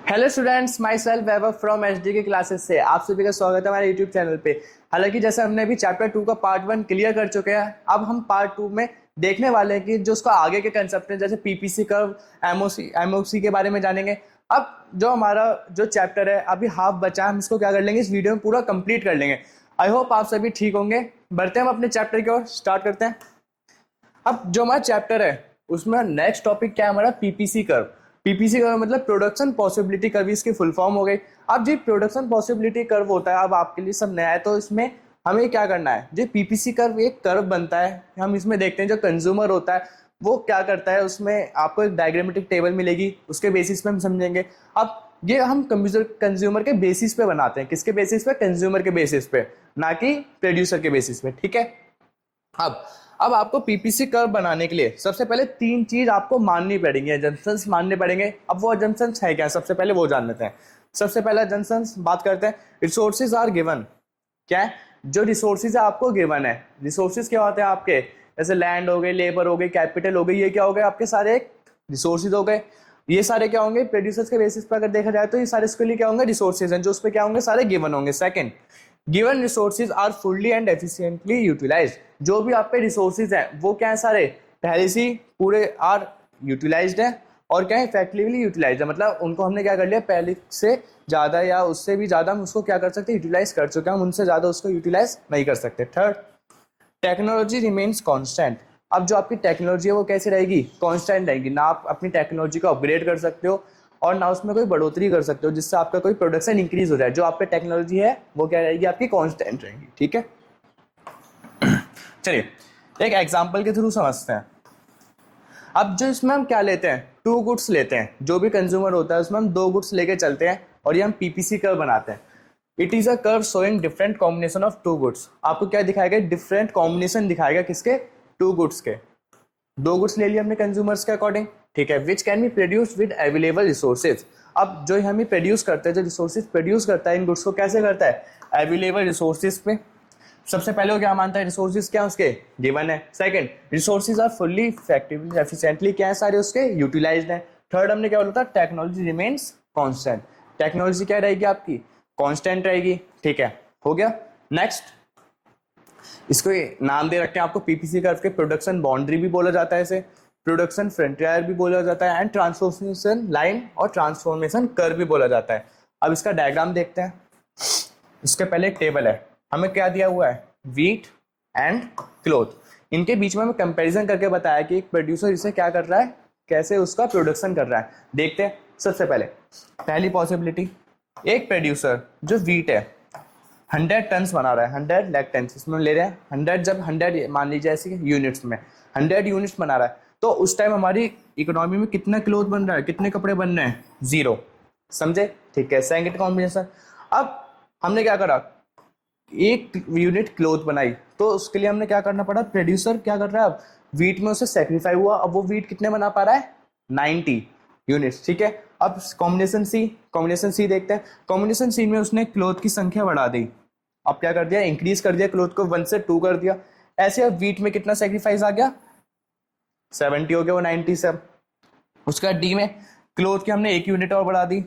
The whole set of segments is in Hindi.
Hello students, my self Vaibhav from HD के क्लासेस से आप सभी का स्वागत है हमारे यूट्यूब चैनल पे। हालांकि जैसे हमने अभी चैप्टर 2 का पार्ट 1 क्लियर कर चुके हैं, अब हम पार्ट 2 में देखने वाले हैं कि जो उसका आगे के कंसेप्ट है, जैसे पीपीसी कर्व, एमओसी के बारे में जानेंगे। अब जो हमारा जो चैप्टर है अभी हाफ बचा है, हम इसको क्या कर लेंगे, इस वीडियो में पूरा कंप्लीट कर लेंगे। आई होप आप सभी ठीक होंगे। बढ़ते हैं हम अपने चैप्टर की ओर, स्टार्ट करते हैं। अब जो हमारा चैप्टर है उसमें नेक्स्ट टॉपिक क्या है हमारा, पीपीसी कर्व। पीपीसी कर्व मतलब प्रोडक्शन पॉसिबिलिटी कर्व, इसकी फुल फॉर्म हो गई। अब जी प्रोडक्शन पॉसिबिलिटी कर्व होता है, अब आपके लिए सब नया है, तो इसमें हमें क्या करना है, जो पीपीसी कर्व एक कर्व बनता है, हम इसमें देखते हैं जो कंज्यूमर होता है वो क्या करता है, उसमें आपको एक डायग्रामेटिक टेबल मिलेगी, उसके बेसिस पे हम समझेंगे। अब ये हम कंज्यूमर के बेसिस पे बनाते हैं, किसके बेसिस पे, कंज्यूमर के बेसिस पे, ना कि प्रोड्यूसर के बेसिस पे, ठीक है। अब आपको पीपीसी कर्व बनाने के लिए सबसे पहले 3 चीज आपको माननी पड़ेंगी, एजम्पशंस मानने पड़ेंगे। अब वो एजम्पशंस है क्या, सबसे पहले वो जान लेते हैं। सबसे पहला एजम्पशंस बात करते हैं, रिसोर्सेज आर गिवन। क्या है, जो रिसोर्सेज है आपको गिवन है। रिसोर्सेज क्या होते हैं आपके, जैसे लैंड हो गए, लेबर हो गई, कैपिटल हो गई, ये क्या हो गए आपके सारे एक रिसोर्सेज हो गए। ये सारे क्या होंगे, प्रोड्यूसर्स के बेसिस पर अगर देखा जाए तो ये सारे इसके लिए क्या होंगे, रिसोर्सेज हैं, जो उस पर क्या होंगे, सारे गिवन होंगे। Second, given resources are fully and efficiently utilised. जो भी आप पे रिसोर्सेज हैं वो क्या है, सारे पहले से पूरे आर यूटिलाइज्ड है और क्या है, इफेक्टिवली यूटिलाइज्ड है। मतलब उनको हमने क्या कर लिया, पहले से ज्यादा या उससे भी ज्यादा हम उसको क्या कर सकते हैं, यूटिलाइज कर चुके हैं, हम उनसे ज्यादा उसको यूटिलाइज नहीं कर सकते। Third, technology remains constant. अब जो आपकी टेक्नोलॉजी है वो कैसे रहेगी, कांस्टेंट रहेगी। ना आप अपनी टेक्नोलॉजी को अपग्रेड कर सकते हो और ना उसमें कोई बढ़ोतरी कर सकते हो जिससे आपका कोई प्रोडक्शन इंक्रीज हो जाए। जो आप पे टेक्नोलॉजी है वो क्या रहेगी, आपकी कांस्टेंट रहेगी, ठीक है। चलिए एक एग्जांपल के थ्रू समझते हैं। अब जो इसमें हम क्या लेते हैं, 2 गुड्स लेते हैं। जो भी कंज्यूमर होता है उसमें हम 2 गुड्स लेके चलते हैं और ये हम पीपीसी कर्व बनाते हैं। It is a curve showing different combination of 2 goods. आपको क्या दिखाएगा, डिफरेंट कॉम्बिनेशन दिखाएगा, किसके, 2 गुड्स के। 2 गुड्स ले लिए हमने कंज्यूमर्स के अकॉर्डिंग, ठीक है। Which can be produce with available resources. अब जो हम प्रोड्यूस करते हैं, जो रिसोर्सेज प्रोड्यूस करता है इन गुड्स को कैसे करता है, अवेलेबल रिसोर्सेज पे। सबसे पहले वो क्या मानता है, रिसोर्सेज क्या उसके गिवन है। Second, resources are fully effectively efficiently क्या है, सारे उसके यूटिलाइज्ड है। थर्ड हमने क्या बोला था, टेक्नोलॉजी रिमेन्स कांस्टेंट। टेक्नोलॉजी क्या रहेगी आपकी, कांस्टेंट रहेगी, ठीक है, हो गया। नेक्स्ट, इसको नाम दे रखते हैं आपको पीपीसी कर्व के, प्रोडक्शन बाउंड्री भी बोला जाता है इसे, प्रोडक्शन फ्रंटियर भी बोला जाता है, एंड ट्रांसफॉर्मेशन लाइन और ट्रांसफॉर्मेशन कर्व भी बोला जाता है। अब इसका डायग्राम देखते हैं। इसके पहले एक टेबल है, हमें क्या दिया हुआ है, व्हीट एंड क्लोथ। इनके बीच में हमें कंपैरिजन करके बताया कि एक प्रोड्यूसर इसे क्या कर रहा है, कैसे उसका प्रोडक्शन कर रहा है। देखते हैं। सबसे पहले पहली पॉसिबिलिटी, एक प्रोड्यूसर जो व्हीट है 100 टन्स बना रहा है, 100 लाख टन्स इसमें ले रहे हैं। 100 जब 100 मान लीजिए ऐसे यूनिट्स में 100 यूनिट्स बना रहा है, तो उस टाइम हमारी इकोनॉमी में कितना क्लोथ बन रहा है, कितने कपड़े बन रहे हैं, 0। समझे, ठीक है। सेकंड कॉम्बिनेशन, अब हमने क्या करा, एक यूनिट क्लोथ बनाई, तो उसके लिए हमने क्या करना पड़ा, प्रोड्यूसर क्या कर रहा है, अब व्हीट में उसे सेक्रीफाई हुआ, अब वो व्हीट कितने बना पा रहा है, 90 यूनिट्स, ठीक है। अब कॉम्बिनेशन सी देखते हैं। कॉम्बिनेशन सी में उसने क्लोथ की संख्या बढ़ा दी, अब क्या कर दिया, इंक्रीज कर दिया, क्लोथ को 1 से 2 कर दिया। ऐसे अब व्हीट में कितना सेक्रीफाइस आ गया, 70 हो गया, वो 90 से। उसका डी में क्लोथ की हमने 1 यूनिट और बढ़ा दी।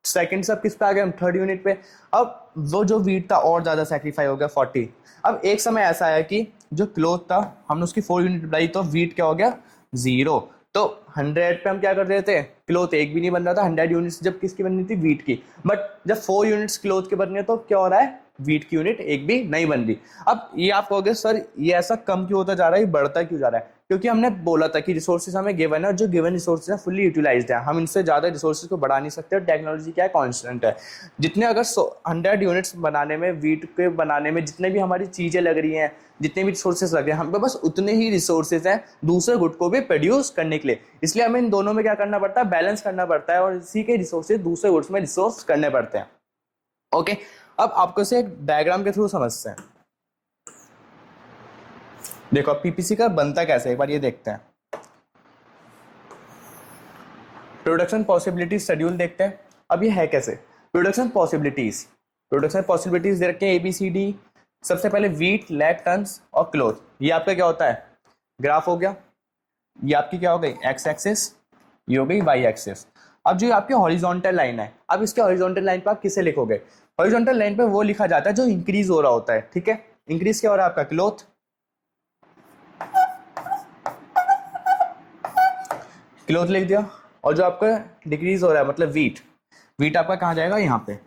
सेकंड सब किस पे आ गए, हम 3rd यूनिट पे। अब वो जो व्हीट था और ज्यादा सेक्रीफाई हो गया, 40। अब एक समय ऐसा आया कि जो क्लोथ था हमने उसकी 4 यूनिट बढ़ाई, तो व्हीट क्या हो गया, 0। तो 100 पे हम क्या कर रहे थे, क्लोथ एक भी नहीं बन रहा था। 100 यूनिट्स जब किसकी बननी थी, व्हीट की। बट जब 4 यूनिट्स क्लोथ के बन रहे हैं तो क्या हो रहा है, व्हीट की यूनिट एक भी नहीं बन रही। अब ये आप कहोगे सर ये ऐसा कम क्यों होता जा रहा है, ये बढ़ता क्यों जा रहा है, क्योंकि हमने बोला था कि रिसोर्सेज हमें गिवन है और जो गिवन रिसोर्सेज है फुल्ली यूटिलाइज्ड है, हम इनसे ज्यादा रिसोर्सेज को बढ़ा नहीं सकते। और टेक्नोलॉजी क्या है, कांस्टेंट है। जितने अगर 100 यूनिट्स बनाने में, व्हीट के बनाने में जितने भी हमारी चीजें लग रही हैं, जितने भी रिसोर्सेज लग रहे हैं, हम पे बस उतने ही रिसोर्सेज हैं दूसरे गुड को भी प्रोड्यूस करने के लिए। इसलिए हमें इन दोनों में क्या करना पड़ता है, बैलेंस करना पड़ता है, और इसी के रिसोर्सेज दूसरे गुड्स में रिसोर्स करने पड़ते हैं। ओके, अब आपको इसे एक डायग्राम के थ्रू समझते हैं। देखो पीपीसी का बनता कैसे, एक बार ये देखते हैं। प्रोडक्शन पॉसिबिलिटीज शेड्यूल देखते हैं। अब ये है कैसे, प्रोडक्शन पॉसिबिलिटीज दे रखे हैं ABCD। सबसे पहले व्हीट, लैक टन्स और क्लोथ। ये आपका क्या होता है, ग्राफ हो गया। ये आपकी क्या हो गई, एक्स एक्सिस, ये हो गई वाई एक्सिस। अब जो आपकी हॉरिजॉन्टल लाइन है, अब इसके हॉरिजॉन्टल लाइन पे आप किसे लिखोगे? हॉरिजॉन्टल लाइन पे वो लिखा जाता है जो इंक्रीज हो रहा होता है, ठीक है। इंक्रीज क्या हो रहा है आपका? क्लोथ। क्लोथ लिख दिया। और जो आपका डिक्रीज हो रहा है मतलब वीट, वीट आपका कहाँ जाएगा? यहाँ पे,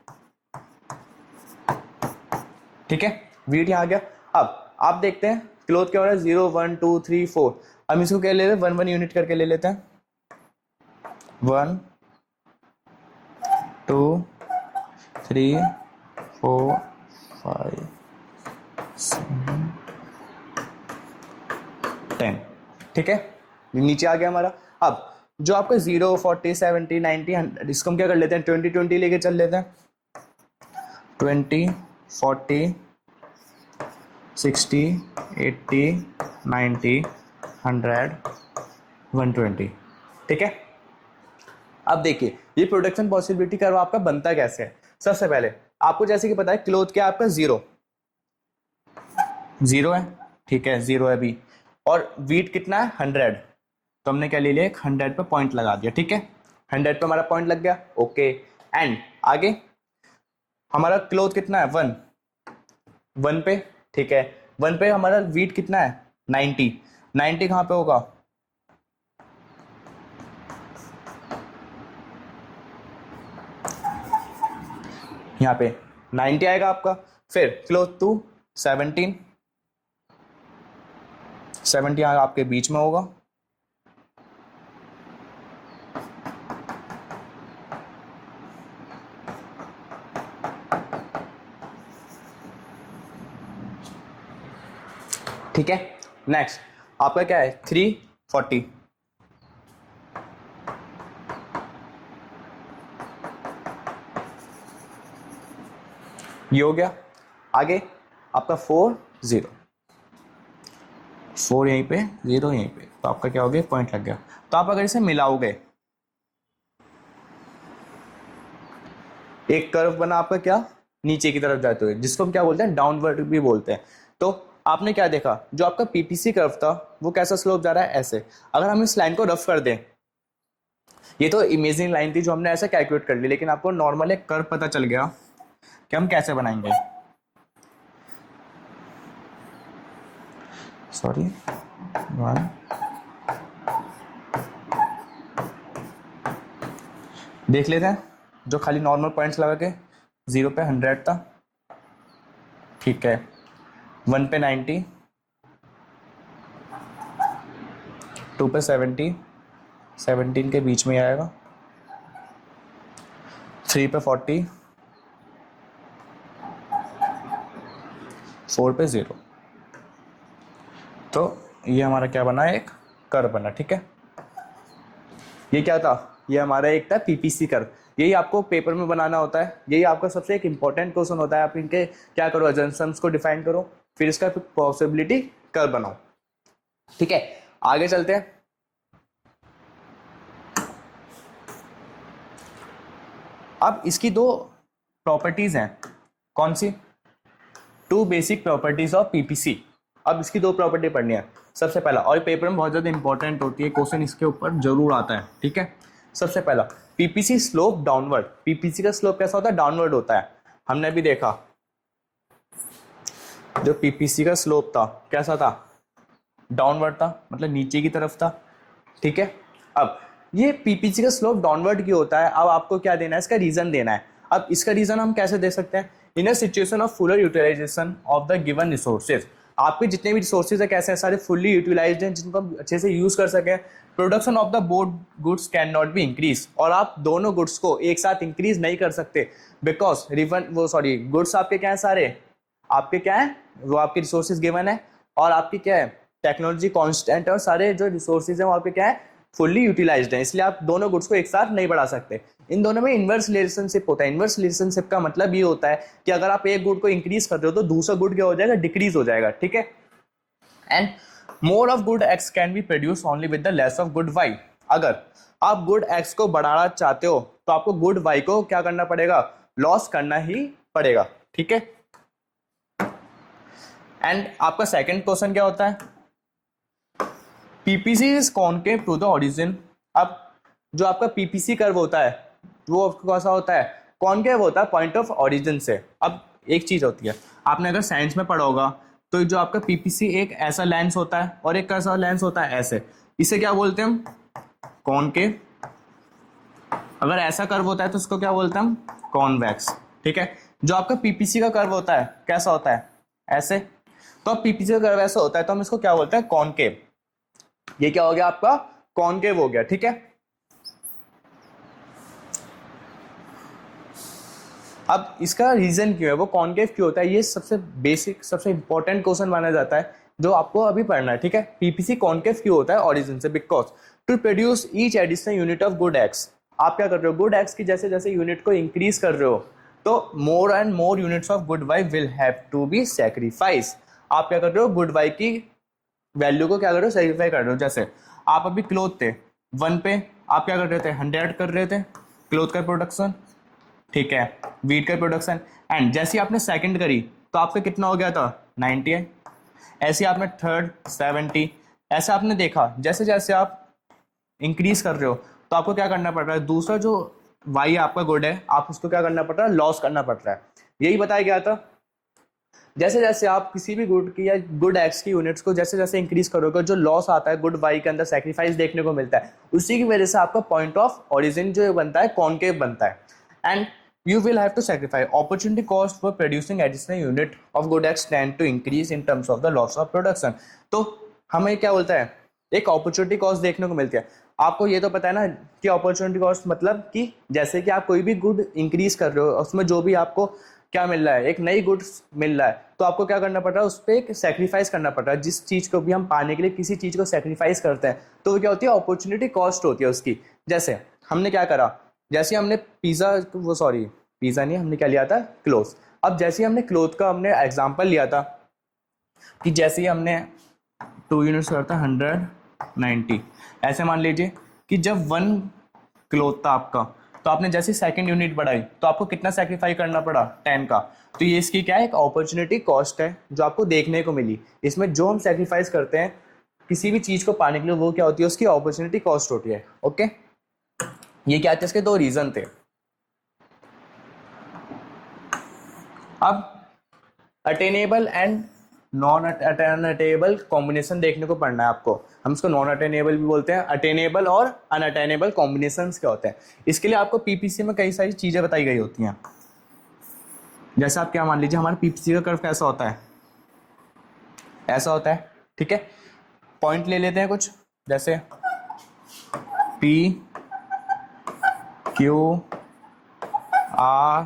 ठीक है। वीट यहाँ गया। अब आप देखते हैं क्लोथ क्या हो रहा है? 0 1 2 3 4। हम इसको क्या ले लेते हैं? 1 1 यूनिट करके ले लेते हैं। 1 2 3 4 5 7 10, ठीक है। नीचे आ गया हमारा। अब जो आपका 0 40 70 90 100, इसको हम क्या कर लेते हैं? 20 20 लेके चल लेते हैं। 20 40 60 80 90 100 120, ठीक है। अब देखिए ये प्रोडक्शन पॉसिबिलिटी कर्व आपका बनता कैसे है। सबसे पहले आपको जैसे कि पता है क्लोथ क्या आपका 0 है, ठीक है, 0 है अभी। और वीट कितना है? 100। तो हमने क्या ले लिया? 100 पे पॉइंट लगा दिया, ठीक है। 100 पे हमारा पॉइंट लग गया, ओके। एंड आगे हमारा क्लोथ कितना है? 1 1 पे, ठीक है। 1 पे हमारा वीट कितना है? 90। 90 कहाँ पे होगा? यहाँ पे 90 आएगा आपका। फिर क्लोथ 2 17 70 यहाँ आपके बीच में होगा। ठीक है। नेक्स्ट आपका क्या है? 340, ये हो गया। आगे आपका 4 0, 4 यहीं पे 0 यहीं पे, तो आपका क्या हो गया? पॉइंट लग गया। तो आप अगर इसे मिलाओगे, एक कर्व बना आपका क्या? नीचे की तरफ जाते हुए, जिसको हम क्या बोलते हैं? डाउनवर्ड भी बोलते हैं। तो आपने क्या देखा? जो आपका पीपीसी कर्व था वो कैसा स्लोप जा रहा है? ऐसे। अगर हम इस लाइन को रफ कर दें, ये तो इमेजिंग लाइन थी जो हमने ऐसे कैलकुलेट कर ली, लेकिन आपको नॉर्मल एक कर्व पता चल गया कि हम कैसे बनाएंगे। सॉरी 1, देख लेते हैं जो खाली नॉर्मल पॉइंट्स लगा के। 0 पे 100 था, ठीक है। 1 पे 90, 2 पे 70, 17 के बीच में आएगा। 3 पे 40, 4 पे 0। तो ये हमारा क्या बना? एक कर्व बना, ठीक है। ये क्या था? ये हमारा एक था पीपीसी कर्व। यही आपको पेपर में बनाना होता है, यही आपका सबसे एक इंपॉर्टेंट क्वेश्चन होता है। आप इनके क्या करो? अजम्पशंस को डिफाइन करो, फिर इसका पॉसिबिलिटी कर्व बनाओ, ठीक है। आगे चलते हैं। अब इसकी दो प्रॉपर्टीज हैं, कौन सी? 2 बेसिक प्रॉपर्टीज ऑफ पीपीसी। अब इसकी 2 प्रॉपर्टी पढ़नी है। सबसे पहला, और पेपर में बहुत ज्यादा इंपॉर्टेंट होती है, क्वेश्चन इसके ऊपर जरूर आता है, ठीक है। सबसे पहला, पीपीसी स्लोप डाउनवर्ड। पीपीसी का स्लोप कैसा होता है? डाउनवर्ड होता है। हमने भी देखा जो पीपीसी का स्लोप था कैसा था? डाउनवर्ड था, मतलब नीचे की तरफ था, ठीक है। अब ये पीपीसी का स्लोप डाउनवर्ड क्यों होता है? अब आपको क्या देना है? इसका रीजन देना है। अब इसका रीजन हम कैसे दे सकते हैं? In a situation of fuller utilisation of the given resources. आपके जितने भी रिसोर्सेज है कैसे हैं? सारे फुल्ली यूटिलाइज्ड हैं, जिनको हम अच्छे से यूज कर सकें। Production of the both goods can not be increase, और आप दोनों गुड्स को एक साथ इंक्रीज नहीं कर सकते, बिकॉज गुड्स आपके क्या है? सारे आपके क्या है? वो आपके रिसोर्सेज गिवन है, और आपकी क्या है? टेक्नोलॉजी कांस्टेंट है, और सारे जो रिसोर्सेज हैं वो आपके क्या है? फुल्ली यूटिलाइज्ड है। इसलिए आप दोनों गुड्स को एक साथ नहीं बढ़ा सकते। इन दोनों में इनवर्स रिलेशनशिप होता है। इनवर्स रिलेशनशिप का मतलब ये होता है कि अगर आप एक गुड को इंक्रीज कर रहे हो तो दूसरा गुड क्या हो जाएगा? डिक्रीज हो जाएगा, ठीक है। And more of good x can be produce only with the less of good y. अगर आप गुड एक्स को बढ़ाना चाहते हो तो आपको गुड वाई को क्या करना पड़ेगा? लॉस करना ही पड़ेगा, ठीक है। एंड आपका सेकंड क्वेश्चन क्या होता है? PPC is concave to the origin. अब जो आपका पीपीसी कर्व होता है वो कैसा होता है, कॉनकेव होता है पॉइंट ऑफ ओरिजिन से। अब एक चीज होती है, आपने अगर साइंस में पढ़ा होगा तो जो आपका पीपीसी एक ऐसा लेंस होता है और एक कैसा लेंस होता है ऐसे, इसे क्या बोलते हैं हम, कॉनकेव। अगर ऐसा कर्व होता है तो उसको क्या बोलते हैं हम, कॉन्वेक्स। ठीक है, जो आपका पीपीसी का कर्व होता है कैसा होता है, ऐसे, तो अब पीपीसी का कर्व ऐसा होता है तो हम इसको क्या बोलते हैं, कॉनकेव। ये क्या हो गया आपका, कॉनकेव हो गया। ठीक है, अब इसका रीजन क्यों है, वो कॉनकेव क्यों होता है, ये सबसे बेसिक सबसे इंपॉर्टेंट क्वेश्चन माना जाता है जो आपको अभी पढ़ना है। ठीक है, पीपीसी कॉनकेव क्यों होता है ओरिजिन से, because to produce each additional unit of good x. आप क्या कर रहे हो, गुड एक्स की जैसे जैसे यूनिट को इंक्रीज कर रहे हो तो more and more units of good y will have to be sacrifice. आप क्या कर रहे हो, गुड वाई की वैल्यू को क्या कर रहे हो, सैक्रिफाई कर रहे हो। जैसे आप अभी क्लोथ थे 1 पे, आप क्या कर रहे थे, 100 कर रहे थे क्लोथ का प्रोडक्शन। ठीक है, वीट का प्रोडक्शन, एंड जैसे आपने सेकंड करी तो आपका कितना हो गया था, 90 है। ऐसे आपने थर्ड 70, ऐसे आपने देखा जैसे जैसे आप इंक्रीज कर रहे हो तो आपको क्या करना पड़ रहा है, दूसरा जो वाई आपका गुड है आप उसको क्या करना पड़ रहा है, लॉस करना पड़ रहा है। यही बताया गया था, जैसे जैसे आप किसी भी गुड की या गुड एक्स की यूनिट्स को जैसे जैसे इंक्रीज करोगे, जो लॉस आता है गुड वाई के अंदर सैक्रिफाइस देखने को मिलता है, उसी की वजह से आपका पॉइंट ऑफ ओरिजिन जो बनता है कॉनकेव बनता है। And you will have to sacrifice opportunity cost for producing additional unit of good X tend to increase in terms of the loss of production। तो हमें क्या बोलता है, एक अपॉर्चुनिटी कॉस्ट देखने को मिलती है। आपको ये तो पता है ना कि अपॉर्चुनिटी कॉस्ट मतलब कि जैसे कि आप कोई भी गुड इंक्रीज कर रहे हो उसमें जो भी आपको क्या मिल रहा है, एक नई गुड्स मिल रहा है, तो आपको क्या करना पड़ रहा है, उस पर एक सेक्रीफाइस करना पड़ रहा है। जिस चीज़ को भी हम पाने के लिए किसी चीज़ को सेक्रीफाइस करते हैं तो वो क्या होती है, अपॉर्चुनिटी कॉस्ट होती है उसकी। जैसे हमने क्या करा, जैसे हमने पिज़्ज़ा नहीं, हमने क्या लिया था, क्लोथ। अब जैसे हमने क्लोथ का हमने एग्जांपल लिया था कि जैसे ही हमने 2 यूनिट्स करता 190, ऐसे मान लीजिए कि जब 1 क्लोथ था आपका तो आपने जैसे सेकंड यूनिट बढ़ाई तो आपको कितना सेक्रीफाई करना पड़ा, 10 का। तो ये इसकी क्या है, एक अपॉर्चुनिटी कॉस्ट है जो आपको देखने को मिली। इसमें जो हम सेक्रीफाइस करते हैं किसी भी चीज़ को पाने के लिए वो क्या होती है, उसकी अपॉर्चुनिटी कॉस्ट होती है। ओके, ये क्या थे, इसके 2 रीजन थे। अब attainable and non attainable combination देखने को पड़ना है आपको। हम इसको नॉन अटेनेबल भी बोलते हैं, अटेनेबल और अनअटेनेबल कॉम्बिनेशंस क्या होते हैं। इसके लिए आपको पीपीसी में कई सारी चीज़ें बताई गई होती हैं। जैसे आप क्या मान लीजिए, हमारे पीपीसी का कर्व कैसा होता है, ऐसा होता है। ठीक है, पॉइंट ले लेते हैं कुछ, जैसे पी क्यू आर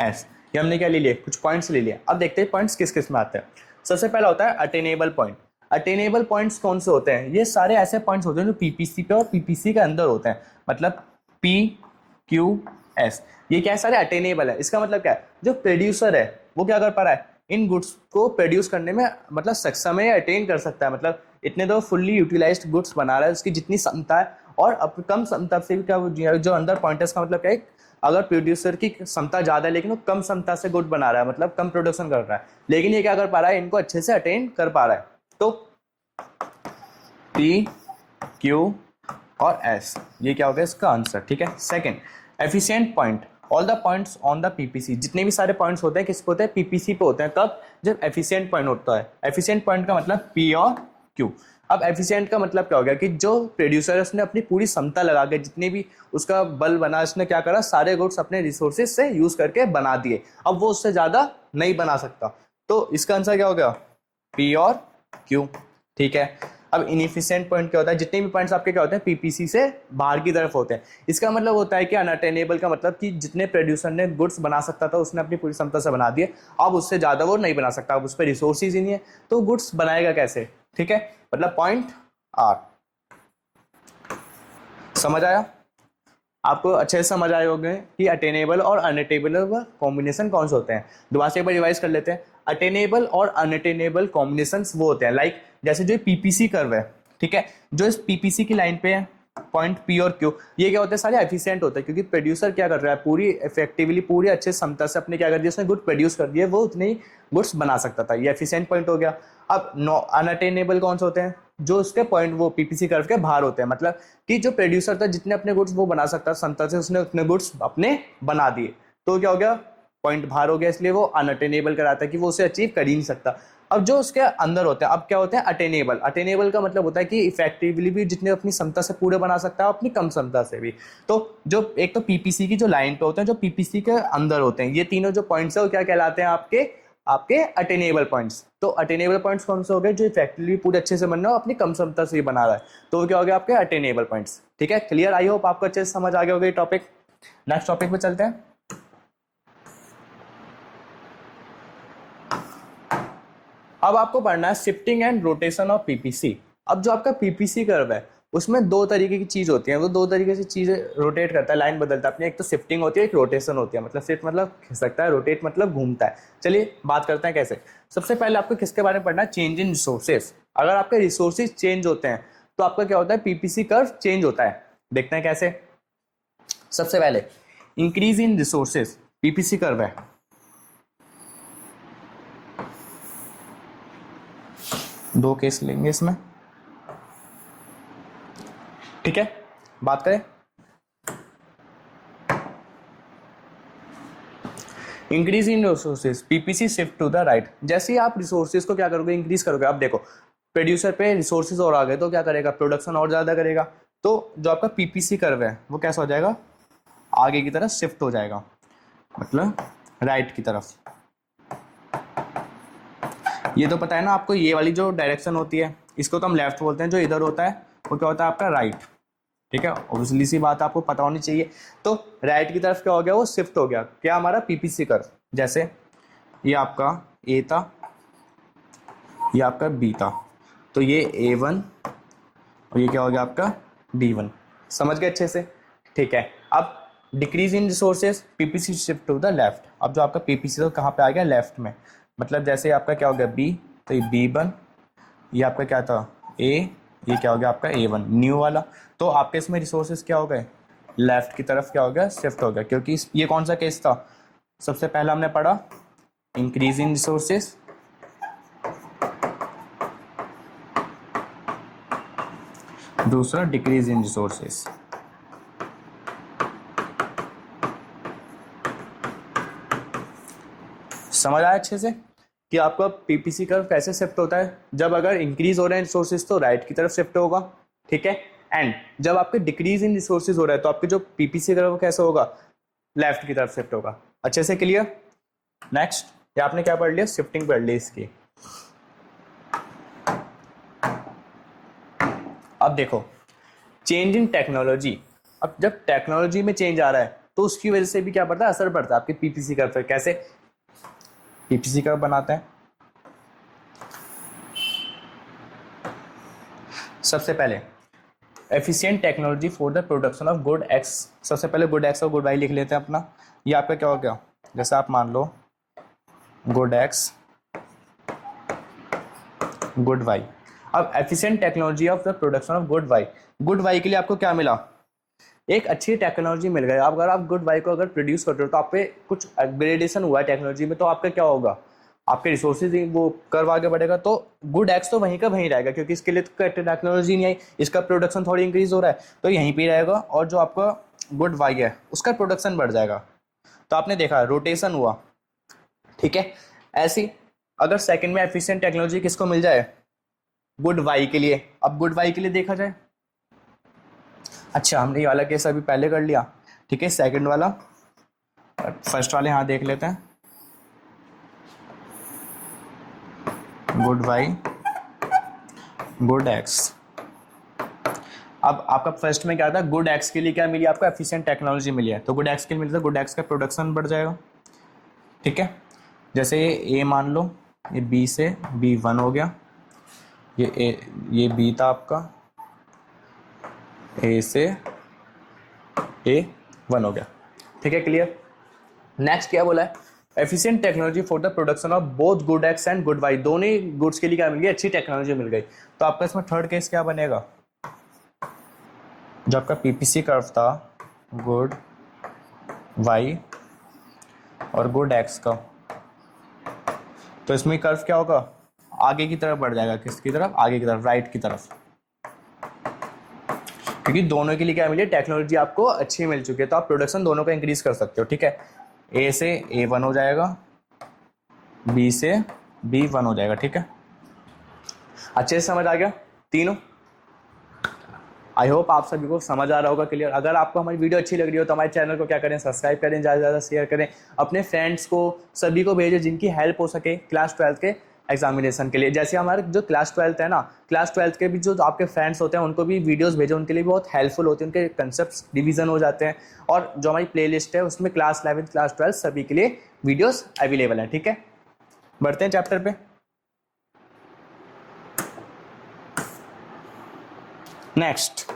एस, ये हमने क्या ले लिया, कुछ पॉइंट्स ले लिया। अब देखते हैं पॉइंट्स किस किस में आते हैं। सबसे पहला होता है अटेनेबल पॉइंट। अटेनेबल पॉइंट्स कौन से होते हैं, ये सारे ऐसे पॉइंट्स होते हैं जो पीपीसी पे और पीपीसी के अंदर होते हैं। मतलब पी क्यू एस, ये क्या है, सारे अटेनेबल है। इसका मतलब क्या है, जो प्रोड्यूसर है वो क्या कर पा रहा है, इन गुड्स को प्रोड्यूस करने में मतलब सक्षम है या अटेन कर सकता है। मतलब इतने तो फुल्ली यूटिलाइज्ड गुड्स बना रहा है, उसकी जितनी क्षमता है, और अब कम क्षमता से भी क्या जो अंदर पॉइंटर्स का मतलब क्या है, अगर प्रोड्यूसर की क्षमता ज़्यादा है लेकिन वो कम क्षमता से गुड बना रहा है, मतलब कम प्रोडक्शन कर रहा है, लेकिन ये क्या कर पा रहा है, इनको अच्छे से अटेन कर पा रहा है। तो पी क्यू और एस, ये क्या हो गया इसका आंसर। ठीक है, second efficient point. All the points on the PPC, जितने भी सारे पॉइंट्स होते हैं किस पे होते हैं, पीपीसी पे होते हैं। कब, जब एफिशिएंट पॉइंट होता है। एफिशिएंट पॉइंट का मतलब पी और क्यू। अब एफिशिएंट का मतलब क्या हो गया कि जो प्रोड्यूसर उसने अपनी पूरी क्षमता लगा के जितनी भी उसका बल बना, उसने क्या करा, सारे गुड्स अपने रिसोर्सेज से यूज करके बना दिए। अब वो उससे ज्यादा नहीं बना सकता, तो इसका आंसर क्या हो गया, पी और क्यू। ठीक है, अब इनएफिशिएंट पॉइंट क्या होता है, जितने भी पॉइंट्स आपके क्या होते हैं पीपीसी से बाहर की तरफ होते हैं। इसका मतलब होता है कि अनअटेनेबल का मतलब कि जितने प्रोड्यूसर ने गुड्स बना सकता था उसने अपनी पूरी क्षमता से बना दिए, अब उससे ज्यादा वो नहीं बना सकता, अब उस पर रिसोर्सेज ही नहीं है, तो गुड्स बनाएगा कैसे। ठीक है, मतलब पॉइंट आर। समझ आया आपको, अच्छे से समझ आए होंगे कि अटेनेबल और अनअटेनेबल कॉम्बिनेशन कौन से होते हैं। दोबारा से एक बार रिवाइज कर लेते हैं। अटेनेबल और अनअटेनेबल कॉम्बिनेशंस वो होते हैं लाइक जैसे जो पीपीसी कर्व है, ठीक है, जो इस पीपीसी की लाइन पे है पॉइंट पी और क्यू, ये क्या होते हैं, सारे एफिशिएंट होते हैं, क्योंकि प्रोड्यूसर क्या कर रहा है, पूरी इफेक्टिवली पूरी अच्छे क्षमता से अपने क्या कर दिया, उसने गुड प्रोड्यूस कर दिया, वो उतने ही गुड्स बना सकता था, ये एफिशिएंट पॉइंट हो गया। अब अनअटेनेबल कौन से होते हैं, जो उसके पॉइंट वो पीपीसी कर्व के बाहर होते हैं, मतलब कि जो प्रोड्यूसर था जितने अपने गुड्स वो बना सकता संता से उसने उतने गुड्स अपने बना दिए, तो क्या हो गया, पॉइंट बाहर हो गया, इसलिए वो अनअटेनेबल कराता है कि वो उसे अचीव कर ही नहीं सकता। अब जो उसके अंदर होते हैं, अब क्या होते हैं, अटेनेबल। अटेनेबल का मतलब होता है कि इफेक्टिवली भी जितने अपनी क्षमता से पूरे बना सकता है, अपनी कम क्षमता से भी। तो जो एक तो पीपीसी की जो लाइन पे होते हैं, जो पीपीसी के अंदर होते हैं, ये तीनों जो पॉइंट्स है वो क्या कहलाते हैं, आपके आपके अटेनेबल पॉइंट्स। तो अटेनेबल पॉइंट्स कौन से हो गए, जो इफेक्टिवली पूरे अच्छे से बन रहा हो, अपनी कम क्षमता से ही बना रहा है, तो क्या हो गया आपके अटेनेबल पॉइंट्स। ठीक है, क्लियर? आई होप आपको अच्छे से समझ आ गया होगा ये टॉपिक। नेक्स्ट टॉपिक पे चलते हैं। अब आपको पढ़ना है shifting and rotation of PPC. अब जो आपका पीपीसी कर्व है उसमें दो तरीके की चीज होती है, वो दो तरीके से चीजें रोटेट करता है, लाइन बदलता है अपनी। एक तो शिफ्टिंग होती है, एक रोटेशन होती है। मतलब शिफ्ट मतलब खिसकता है, रोटेट मतलब घूमता है। चलिए बात करते हैं कैसे। सबसे पहले आपको किसके बारे में पढ़ना है, चेंज इन रिसोर्सेज। अगर आपके रिसोर्सेज चेंज होते हैं तो आपका क्या होता है, पीपीसी कर्व चेंज होता है। देखते हैं कैसे। सबसे पहले increase in resources, PPC curve है, दो केस लेंगे इसमें। ठीक है, बात करें increase in resources, PPC shift to the right. जैसे ही आप रिसोर्सेज को क्या करोगे, इंक्रीज करोगे। अब देखो प्रोड्यूसर पे रिसोर्सेज और आ गए तो क्या करेगा, प्रोडक्शन और ज्यादा करेगा। तो जो आपका पीपीसी कर्व है वो कैसा हो जाएगा, आगे की तरफ शिफ्ट हो जाएगा, मतलब राइट की तरफ। ये तो पता है ना आपको, ये वाली जो डायरेक्शन होती है इसको तो हम लेफ्ट बोलते हैं, जो इधर होता है वो क्या होता है आपका राइट। ठीक है, ऑब्वियसली सी बात आपको पता होनी चाहिए। तो राइट की तरफ क्या हो गया, वो शिफ्ट हो गया, क्या हमारा पीपीसी कर्व। जैसे ये आपका ए था, ये आपका बी था, तो ये A1 और ये क्या हो गया आपका B1। समझ गए अच्छे से? ठीक है, अब decrease in resources, PPC shift to the left. अब जो आपका पीपीसी तो कहाँ पे आ गया, लेफ्ट में। मतलब जैसे आपका क्या हो गया B, तो ये B1, ये आपका क्या था A, ये क्या हो गया आपका A1 न्यू वाला। तो आपके इसमें रिसोर्सेज क्या हो गए, लेफ्ट की तरफ क्या हो गया, शिफ्ट हो गया। क्योंकि ये कौन सा केस था, सबसे पहला हमने पढ़ा इंक्रीज इन रिसोर्सेज, दूसरा डिक्रीज इन रिसोर्सेज। समझ आया अच्छे से कि आपका पीपीसी कर्व कैसे शिफ्ट होता है। जब अगर इंक्रीज हो रहे हैं रिसोर्सेज तो राइट की तरफ शिफ्ट होगा। ठीक है, एंड जब आपके डिक्रीज इन रिसोर्सेज हो रहा है तो आपके जो पीपीसी कर्व कैसे होगा, लेफ्ट की तरफ शिफ्ट होगा। अच्छे से क्लियर? नेक्स्ट, ये आपने क्या पढ़ लिया, शिफ्टिंग पढ़ ली इसकी। अब देखो चेंज इन टेक्नोलॉजी। अब जब टेक्नोलॉजी में चेंज आ रहा है तो उसकी वजह से भी क्या पड़ता है, असर पड़ता है आपके पीपीसी कर्व पर। कैसे पीपीसी कर्व बनाते हैं, सबसे पहले efficient technology for the production of good x. सबसे पहले गुड एक्स और गुड वाई लिख लेते हैं अपना। ये आपका क्या हो गया, जैसे आप मान लो गुड एक्स गुड वाई। अब efficient technology of the production of good y, good y के लिए आपको क्या मिला, एक अच्छी टेक्नोलॉजी मिल गई। अगर आप गुड वाई को अगर प्रोड्यूस करते हो तो आप पे कुछ अपग्रेडेशन हुआ है टेक्नोलॉजी में, तो आपका क्या होगा, आपके रिसोर्सेज वो कर्व आगे बढ़ेगा। तो गुड एक्स तो वहीं का वहीं रहेगा, क्योंकि इसके लिए तो टेक्नोलॉजी नहीं आई, इसका प्रोडक्शन थोड़ी इंक्रीज हो रहा है तो यहीं पे रहेगा। और जो आपका गुड वाई है उसका प्रोडक्शन बढ़ जाएगा। तो आपने देखा रोटेशन हुआ। ठीक है, ऐसी अगर सेकंड में एफिशिएंट टेक्नोलॉजी किसको मिल जाए, गुड वाई के लिए। अब गुड वाई के लिए देखा जाए, अच्छा हमने ये वाला केस अभी पहले कर लिया। ठीक है, सेकंड वाला, फर्स्ट वाले यहाँ देख लेते हैं। Good y good x. अब आपका फर्स्ट में क्या था, गुड एक्स के लिए क्या मिली आपको, एफिशिएंट टेक्नोलॉजी मिली है। तो गुड एक्स के लिए मिलता है, गुड एक्स का प्रोडक्शन बढ़ जाएगा। ठीक है, जैसे ये ए मान लो, ये बी से B1 हो गया, ये बी था आपका, ए से A1 हो गया। ठीक है, क्लियर? नेक्स्ट क्या बोला है, efficient technology for the production of both good x and good y. दोनों ही गुड्स के लिए क्या मिल गई, अच्छी टेक्नोलॉजी मिल गई। तो आपका इसमें थर्ड केस क्या बनेगा, जो आपका पीपीसी कर्व था गुड वाई और गुड एक्स का, तो इसमें कर्व क्या होगा, आगे की तरफ बढ़ जाएगा, किसकी तरफ, आगे की तरफ, राइट की तरफ, क्योंकि दोनों के लिए क्या मिली, टेक्नोलॉजी आपको अच्छी मिल चुकी है, तो आप प्रोडक्शन दोनों का इंक्रीज कर सकते हो, ठीक है। ए से A1 हो जाएगा, बी से B1 हो जाएगा, ठीक है। अच्छे से समझ आ गया तीनों? आई होप आप सभी को समझ आ रहा होगा, क्लियर। अगर आपको हमारी वीडियो अच्छी लग रही हो तो हमारे चैनल को क्या करें, सब्सक्राइब करें, ज़्यादा से ज़्यादा शेयर करें, अपने फ्रेंड्स को, सभी को भेजें जिनकी हेल्प हो सके क्लास 12 के एग्जामिनेशन के लिए। जैसे हमारे जो क्लास 12 है ना, क्लास 12 के भी जो आपके फ्रेंड्स होते हैं उनको भी वीडियोस भेजें, उनके लिए भी बहुत हेल्पफुल होती है, उनके कंसेप्ट डिवीजन हो जाते हैं। और जो हमारी प्लेलिस्ट है उसमें क्लास 11 क्लास 12 सभी के लिए वीडियोस अवेलेबल हैं, ठीक है। बढ़ते हैं चैप्टर पे। नेक्स्ट,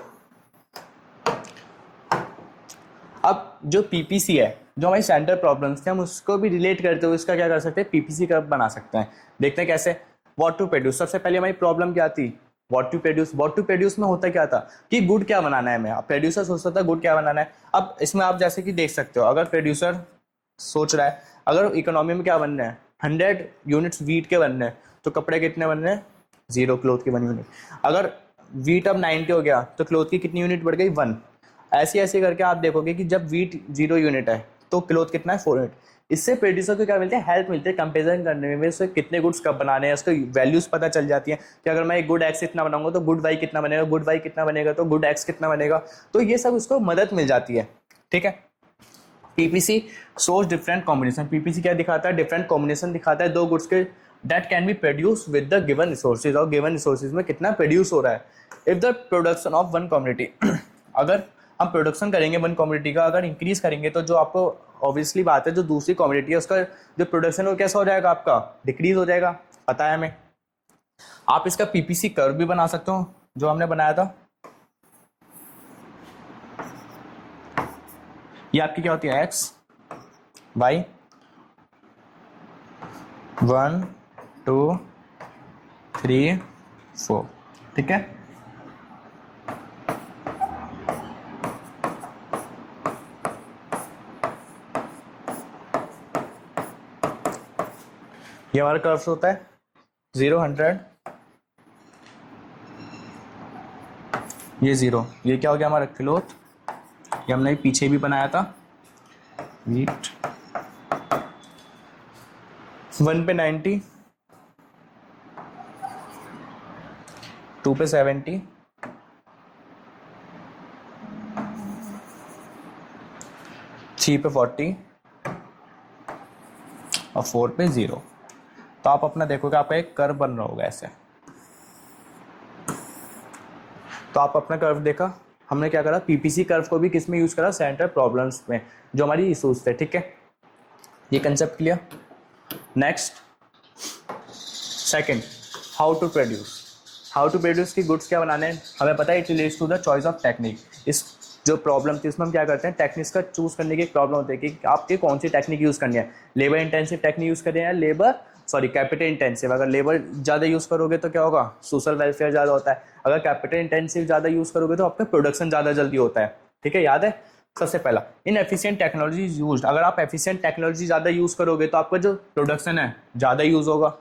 अब जो पीपीसी है, जो हमारी सेंटर प्रॉब्लम्स थे, हम उसको भी रिलेट करते हुए इसका क्या कर सकते हैं, पीपीसी कर्व बना सकते हैं। देखते हैं कैसे। व्हाट टू प्रोड्यूस, सबसे पहले हमारी प्रॉब्लम क्या थी, what to produce. What to produce में होता क्या था कि गुड क्या बनाना है हमें, अब प्रोड्यूसर सोचता था गुड क्या बनाना है। अब इसमें आप जैसे कि देख सकते हो, अगर प्रोड्यूसर सोच रहा है अगर इकोनॉमी में क्या बनना है, 100 यूनिट्स वीट के बनने हैं, तो कपड़े कितने बनने हैं, 0 क्लोथ की 1 यूनिट। अगर वीट अब 90 हो गया तो क्लोथ की कितनी यूनिट बढ़ गई, 1। ऐसे ऐसे करके आप देखोगे कि जब वीट 0 यूनिट है तो क्लोथ कितना है, 4 यूनिट। इससे प्रोड्यूसर को क्या मिलते हैं, हेल्प मिलती है कंपेरिजन करने में, उससे कितने गुड्स कब बनाने हैं, उसको वैल्यूज पता चल जाती है कि अगर मैं एक गुड एक्स इतना बनाऊंगा तो गुड वाई कितना बनेगा, गुड वाई कितना बनेगा तो गुड एक्स कितना बनेगा, तो ये सब उसको मदद मिल जाती है, ठीक है। PPC shows different combination, PPC क्या दिखाता है, डिफरेंट कॉम्बिनेशन दिखाता है दो गुड्स के that can be produce with the given resources, और गिवन रिसोर्सेज में कितना प्रोड्यूस हो रहा है। If the production of one community अगर हम प्रोडक्शन करेंगे वन कम्युनिटी का, अगर इंक्रीज करेंगे तो जो आपको ऑब्वियसली बात है जो दूसरी कम्युनिटी है उसका जो प्रोडक्शन है वो कैसा हो जाएगा, आपका डिक्रीज हो जाएगा, पता है हमें। आप इसका पीपीसी कर्व भी बना सकते हो जो हमने बनाया था। ये आपकी क्या होती है, एक्स वाई 1 2 3 4, ठीक है। ये हमारा कर्व होता है 0 100, ये 0, ये क्या हो गया हमारा क्लोथ, ये हमने पीछे भी बनाया था, वीट 1 पे 90, 2 पे 70, 3 पे 40 और 4 पे 0। तो आप अपना देखोगे आपका एक कर्व बन रहा होगा ऐसे। तो आप अपना कर्व देखा, हमने क्या करा, पीपीसी कर्व को भी किस में यूज करा, सेंटर प्रॉब्लम्स में जो हमारी इशूज थे, ठीक है। ये concept clear. Next second, how to produce की गुड्स क्या बनाने हैं हमें पता है, it relates to the choice of technique. इस जो प्रॉब्लम थी उसमें हम क्या करते हैं, टेक्निक्स का चूज करने की एक प्रॉब्लम होती है कि आपके कौन सी टेक्निक यूज करनी है, लेबर इंटेंसिव टेक्निक यूज करें या कैपिटल इंटेंसिव। अगर लेबर ज़्यादा यूज़ करोगे तो क्या होगा, सोशल वेलफेयर ज़्यादा होता है। अगर कैपिटल इंटेंसिव ज़्यादा यूज़ करोगे तो आपका प्रोडक्शन ज़्यादा जल्दी होता है, ठीक है। याद है सबसे पहला इन एफिशिएंट टेक्नोलॉजी यूज, अगर आप एफिशिएंट टेक्नोलॉजी ज़्यादा यूज़ करोगे तो आपका जो प्रोडक्शन है ज़्यादा यूज़ होगा,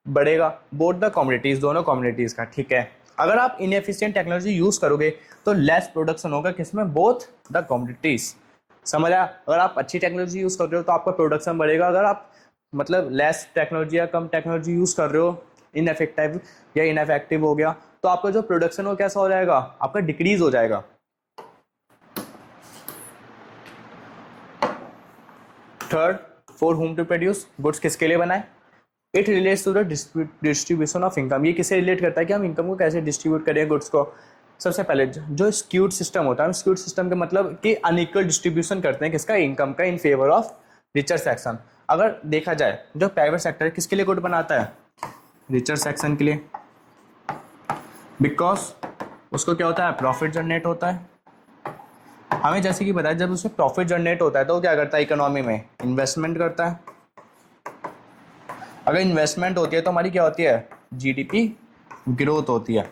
बढ़ेगा, बोथ द कम्युनिटीज़, दोनों कम्युनिटीज़ का, ठीक है। अगर आप इनएफिशिएंट टेक्नोलॉजी यूज़ करोगे तो लेस प्रोडक्शन होगा, किसमें, बोथ द कम्युनिटीज़, समझ आया। अगर आप अच्छी टेक्नोलॉजी यूज़ कर रहे हो तो आपका प्रोडक्शन बढ़ेगा, अगर आप मतलब लेस टेक्नोलॉजी या कम टेक्नोलॉजी यूज़ कर रहे हो, इनएफेक्टिव या इनएफेक्टिव हो गया, तो आपका जो प्रोडक्शन हो कैसा हो जाएगा, आपका डिक्रीज हो जाएगा। Third, for whom to produce, goods किसके लिए बनाए, it relates to the distribution of income. ये किससे रिलेट करता है कि हम इनकम को कैसे डिस्ट्रीब्यूट करें गुड्स को। सबसे पहले जो स्क्यूड सिस्टम होता है, स्क्यूड सिस्टम का मतलब कि अनइक्वल डिस्ट्रीब्यूशन करते हैं किसका, इनकम का, in favour of richer section. अगर देखा जाए जो प्राइवेट सेक्टर है किसके लिए गुड बनाता है, रिचर सेक्शन के लिए, बिकॉज उसको क्या होता है, प्रॉफिट जनरेट होता है। हमें जैसे कि बताया जब उसमें प्रॉफिट जनरेट होता है तो वो क्या करता है, इकोनॉमी में इन्वेस्टमेंट करता है। अगर इन्वेस्टमेंट होती है तो हमारी क्या होती है, जीडीपी ग्रोथ होती है।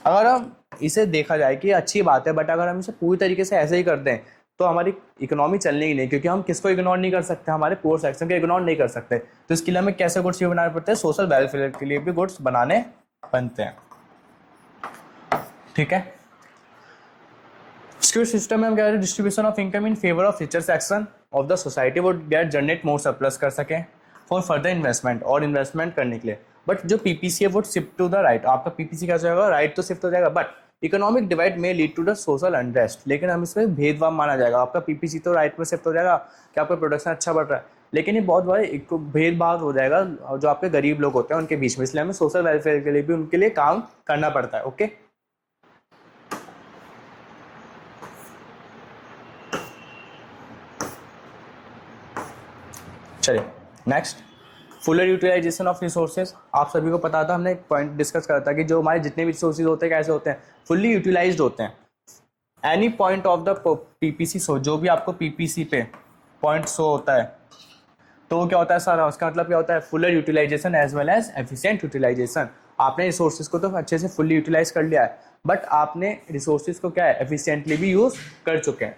अगर हम इसे देखा जाए कि अच्छी बात है, बट अगर हम इसे पूरी तरीके से ऐसे ही कर दें तो हमारी इकोनॉमी चलनी ही नहीं, क्योंकि हम किसको इग्नोर नहीं कर सकते, हमारे पुअर सेक्शन को इग्नोर नहीं कर सकते। तो इसके लिए हमें कैसे गुड्स भी बनाने पड़ते हैं, सोशल वेलफेयर के लिए भी गुड्स बनाने बनते हैं, ठीक है। सिक्योर सिस्टम में हम कह रहे हैं distribution of income in favour of richer section of the society वो गेट जनरेट मोर सरप्लस कर सके फॉर फर्दर इन्वेस्टमेंट, और इन्वेस्टमेंट करने के लिए। बट जो पीपीसी है वो शिफ्ट टू द राइट, आपका पीपीसी क्या जाएगा, राइट तो शिफ्ट हो जाएगा, बट इकोनॉमिक डिवाइड में lead to the social unrest, लेकिन हम इसमें भेदभाव माना जाएगा। आपका पीपीसी तो राइट में शिफ्ट हो जाएगा कि आपका प्रोडक्शन अच्छा बढ़ रहा है, लेकिन ये बहुत बड़ा एक भेदभाव हो जाएगा जो आपके गरीब लोग होते हैं उनके बीच में, इसलिए हमें सोशल वेलफेयर के लिए भी उनके लिए काम करना पड़ता है, ओके। चलिए next, fuller utilisation of resources. आप सभी को पता था, हमने एक पॉइंट डिस्कस करा था कि जो हमारे जितने भी रिसोर्सेज होते हैं कैसे होते हैं, फुल्ली यूटिलाइज्ड होते हैं। Any point of the PPC show, जो भी आपको पीपीसी पे पॉइंट शो होता है तो वो क्या होता है सारा, उसका मतलब क्या होता है, fuller utilisation as well as efficient utilisation. आपने रिसोर्सेज को तो अच्छे से फुल्ली यूटिलाइज कर लिया है, बट आपने रिसोर्सेज को क्या है एफिशिएंटली भी यूज कर चुके हैं।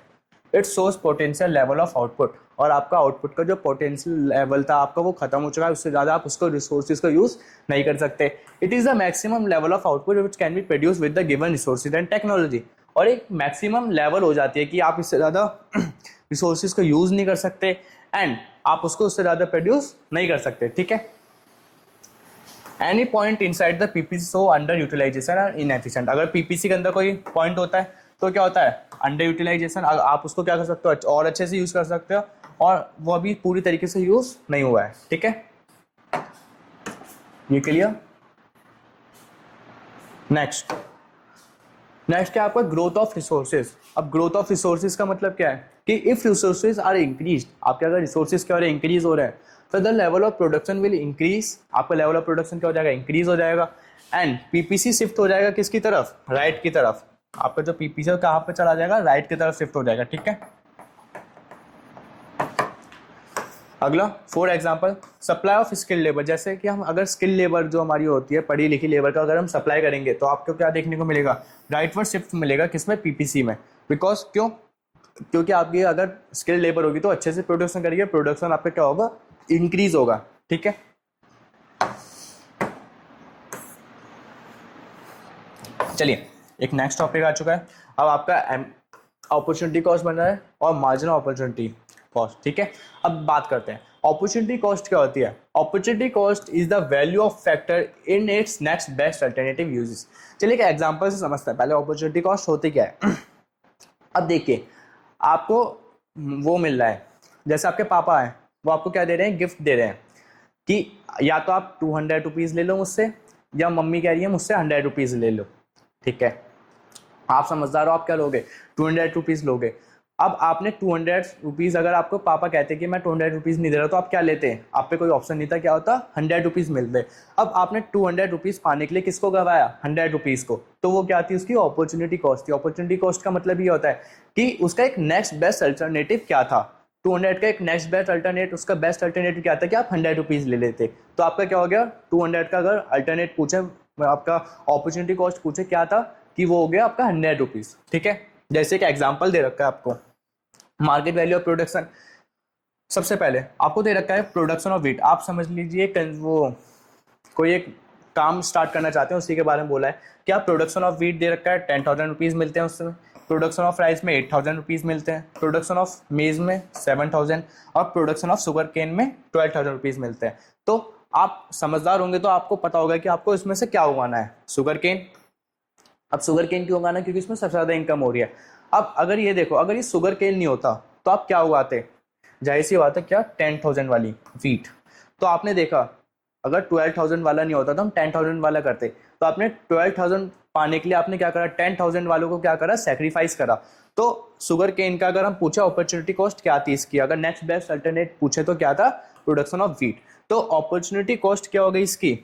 It shows potential level of output, और आपका आउटपुट का जो पोटेंशियल लेवल था आपका वो खत्म हो चुका है, उससे ज़्यादा आप उसको रिसोर्सेज को यूज नहीं कर सकते। It is the maximum level of output which can be produce with the given resources and technology. और एक मैक्सिमम लेवल हो जाती है कि आप इससे ज़्यादा रिसोर्सेज को यूज नहीं कर सकते एंड आप उसको उससे ज़्यादा प्रोड्यूस नहीं कर सकते, ठीक है। Any point inside the PPC so under utilisation और इनएफिशिएंट। अगर पीपीसी के अंदर कोई पॉइंट होता है तो क्या होता है, अंडर यूटिलाइजेशन, आप उसको क्या कर सकते हो और अच्छे से यूज कर सकते हो, और वो अभी पूरी तरीके से यूज नहीं हुआ है, ठीक है। ये क्लियर। नेक्स्ट क्या आपका ग्रोथ ऑफ रिसोर्सेज। अब ग्रोथ ऑफ रिसोर्सेज का मतलब क्या है कि इफ रिसोर्सेज आर इंक्रीज, आपके अगर रिसोर्सेज क्या हो रहे हैं, इंक्रीज हो रहे हैं, तो the level of production will increase, आपका लेवल ऑफ प्रोडक्शन क्या हो जाएगा, इंक्रीज हो जाएगा, एंड पीपीसी शिफ्ट हो जाएगा किसकी तरफ, राइट की तरफ। आपका जो पीपीसी कहाँ पे चला जाएगा, राइट की तरफ शिफ्ट हो जाएगा, ठीक है। अगला for example supply of skill labour, जैसे कि हम अगर स्किल लेबर जो हमारी होती है पढ़ी लिखी लेबर का अगर हम सप्लाई करेंगे तो आपको क्या देखने को मिलेगा, राइटवर्ड शिफ्ट मिलेगा, किसमें, पीपीसी में। बिकॉज क्योंकि आपकी अगर स्किल लेबर होगी तो अच्छे से प्रोडक्शन करेंगे, प्रोडक्शन आपका क्या होगा, इंक्रीज होगा, ठीक है। चलिए एक नेक्स्ट टॉपिक आ चुका है, अब आपका अपॉर्चुनिटी कॉस्ट बन रहा है और मार्जिनल अपॉर्चुनिटी कॉस्ट, ठीक है। अब बात करते हैं अपॉर्चुनिटी कॉस्ट क्या होती है। Opportunity cost is the value of factor in its next best alternative uses. चलिए एक एग्जांपल से समझते हैं पहले अपॉर्चुनिटी कॉस्ट होती क्या है। अब देखिए आपको वो मिल रहा है, जैसे आपके पापा हैं वो आपको क्या दे रहे हैं, गिफ्ट दे रहे हैं कि या तो आप 200 रुपीज़ ले लो मुझसे, या मम्मी कह रही है मुझसे 100 रुपीज़ ले लो, ठीक है। आप समझदार हो, आप क्या लोगे, 200 रुपीज़ लोगे। अब आपने 200 रुपीज़, अगर आपको पापा कहते कि मैं 200 रुपीज़ नहीं दे रहा तो आप क्या लेते हैं, आप पे कोई ऑप्शन नहीं था, क्या होता, 100 रुपीज़ मिलते। अब आपने 200 रुपीज़ पाने के लिए किसको गवाया, 100 रुपीज़ को, तो वो क्या थी, उसकी अपॉर्चुनिटी कॉस्ट थी। अपॉर्चुनिटी कॉस्ट का मतलब ये होता है कि उसका एक नेक्स्ट बेस्ट अल्टरनेटिव क्या था, 200 का एक नेक्स्ट बेस्ट अल्टरनेट, उसका बेस्ट अल्टरनेटिव क्या था कि आप 100 रुपीज़ ले लेते। तो आपका क्या हो गया, 200 का अगर अल्टरनेट पूछे, आपका अपॉर्चुनिटी कॉस्ट पूछे क्या था कि वो हो गया आपका 100 रुपीज़, ठीक है। जैसे एक एग्जाम्पल दे रखा है आपको, मार्केट वैल्यू ऑफ प्रोडक्शन। सबसे पहले आपको दे रखा है प्रोडक्शन ऑफ व्हीट। आप समझ लीजिए वो कोई एक काम स्टार्ट करना चाहते हैं, उसी के बारे में बोला है कि आप प्रोडक्शन ऑफ व्हीट दे रखा है 10,000 रुपीज़ मिलते हैं उसमें, प्रोडक्शन ऑफ राइस में 8,000 रुपीज़ मिलते हैं, प्रोडक्शन ऑफ मेज में 7,000 और प्रोडक्शन ऑफ शुगर केन में 12,000 रुपीज़ मिलते हैं। तो आप समझदार होंगे तो आपको पता होगा कि आपको इसमें से क्या उगाना है, शुगर केन। अब शुगर केन क्यों उगाना है, क्योंकि इसमें सबसे ज़्यादा इनकम हो रही है। अब अगर ये देखो, अगर ये शुगर केन नहीं होता तो आप क्या उगाते, जाहिर सी बात है क्या, 10,000 वाली व्हीट। तो आपने देखा अगर 12,000 वाला नहीं होता तो हम 10,000 वाला करते। तो आपने 12,000 पाने के लिए आपने क्या करा, 10,000 वालों को क्या करा, सेक्रीफाइस करा। तो शुगर केन का अगर हम पूछे अपॉर्चुनिटी कॉस्ट क्या थी इसकी, अगर नेक्स्ट बेस्ट अल्टरनेट पूछे तो क्या था, प्रोडक्शन ऑफ व्हीट। तो अपॉर्चुनिटी कॉस्ट क्या हो गई इसकी,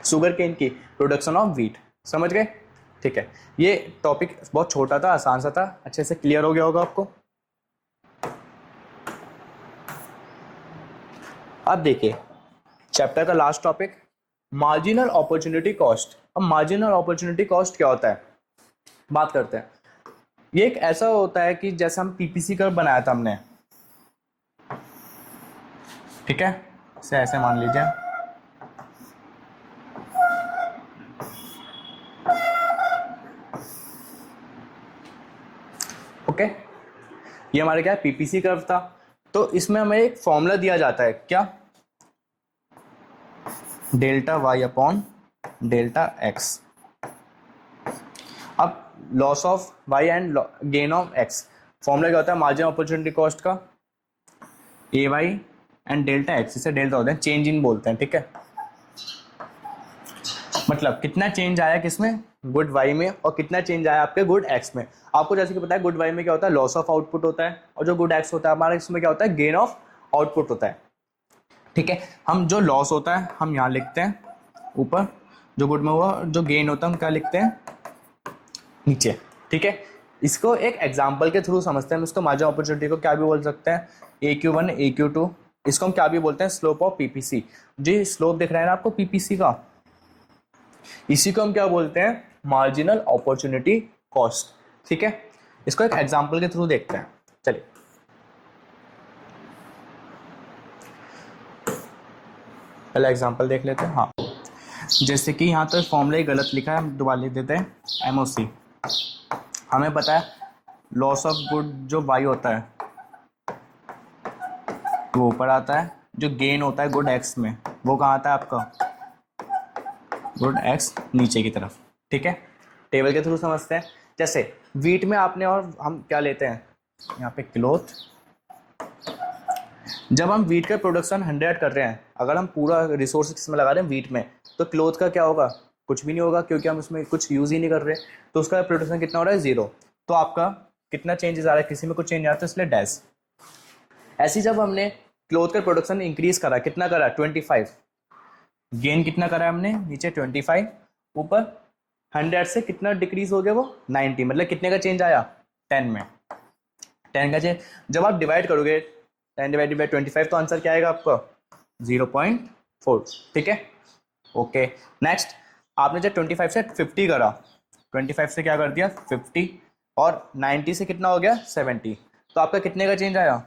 शुगर केन की, प्रोडक्शन ऑफ व्हीट। समझ गए, ठीक है। ये टॉपिक बहुत छोटा था, आसान सा था, अच्छे से क्लियर हो गया होगा आपको। अब देखिए चैप्टर का last topic, marginal opportunity cost. अब मार्जिनल अपॉर्चुनिटी कॉस्ट क्या होता है, बात करते हैं। ये एक ऐसा होता है कि जैसे हम पीपीसी कर्व बनाया था हमने, ठीक है, इसे ऐसे मान लीजिए, ओके, ये हमारा क्या है, पीपीसी कर्व था। तो इसमें हमें एक फॉर्मूला दिया जाता है, क्या, delta Y upon delta X. अब loss of Y and gain of X, formula क्या होता है, मार्जिन अपॉर्चुनिटी कॉस्ट का, A Y and delta X, इसे डेल्टा होता है, चेंज इन बोलते हैं, ठीक है। मतलब कितना चेंज आया किसमें, गुड वाई में, और कितना चेंज आया आपके गुड एक्स में। आपको जैसे कि पता है गुड वाई में क्या होता है, लॉस ऑफ आउटपुट होता है, और जो गुड एक्स होता है हमारा इसमें क्या होता है, गेन ऑफ आउटपुट होता है, ठीक है। हम जो लॉस होता है हम यहाँ लिखते हैं ऊपर, जो गुड में हुआ, जो गेन होता है हम क्या लिखते हैं नीचे, ठीक है। इसको एक एग्जाम्पल के थ्रू समझते हैं हम। इसको मार्जिन अपॉर्चुनिटी को क्या भी बोल सकते हैं, AQ1 AQ2, इसको हम क्या भी बोलते हैं, स्लोप ऑफ पीपीसी। जी स्लोप दिख रहा है ना आपको पीपीसी का, इसी को हम क्या बोलते हैं, मार्जिनल अपॉर्चुनिटी कॉस्ट, ठीक है। इसको एक एग्जाम्पल के थ्रू देखते हैं, चलिए। पहला एग्जाम्पल देख लेते हैं। हाँ, जैसे कि यहाँ तो फॉर्मूला ही गलत लिखा है, हम दोबारा लिख देते हैं, MOC। हमें पता है लॉस ऑफ गुड जो वाई होता है वो ऊपर आता है, जो गेन होता है गुड एक्स में वो कहाँ आता है आपका, गुड एक्स नीचे की तरफ, ठीक है। टेबल के थ्रू समझते हैं। जैसे वीट में आपने, और हम क्या लेते हैं यहाँ पे क्लोथ, जब हम वीट का प्रोडक्शन 100 कर रहे हैं, अगर हम पूरा रिसोर्स किसमें लगा रहे हैं, वीट में, तो क्लोथ का क्या होगा, कुछ भी नहीं होगा, क्योंकि हम उसमें कुछ यूज़ ही नहीं कर रहे, तो उसका प्रोडक्शन कितना हो रहा है, 0। तो आपका कितना चेंजेस आ रहा है, किसी में कुछ चेंज आ रहा है, तो इसलिए डैश। ऐसे जब हमने क्लोथ का प्रोडक्शन इंक्रीज करा, कितना करा, 25, गेन कितना करा हमने नीचे 25, ऊपर 100 से कितना डिक्रीज हो गया वो 90, मतलब कितने का चेंज आया, 10 में, 10 का चेंज। जब आप डिवाइड करोगे 10 डिवाइडेड बाई 25, तो आंसर क्या आएगा आपका, 0.4, ठीक है, ओके। नेक्स्ट, आपने जब 25 से 50 करा, 25 से क्या कर दिया 50, और 90 से कितना हो गया 70, तो आपका कितने का चेंज आया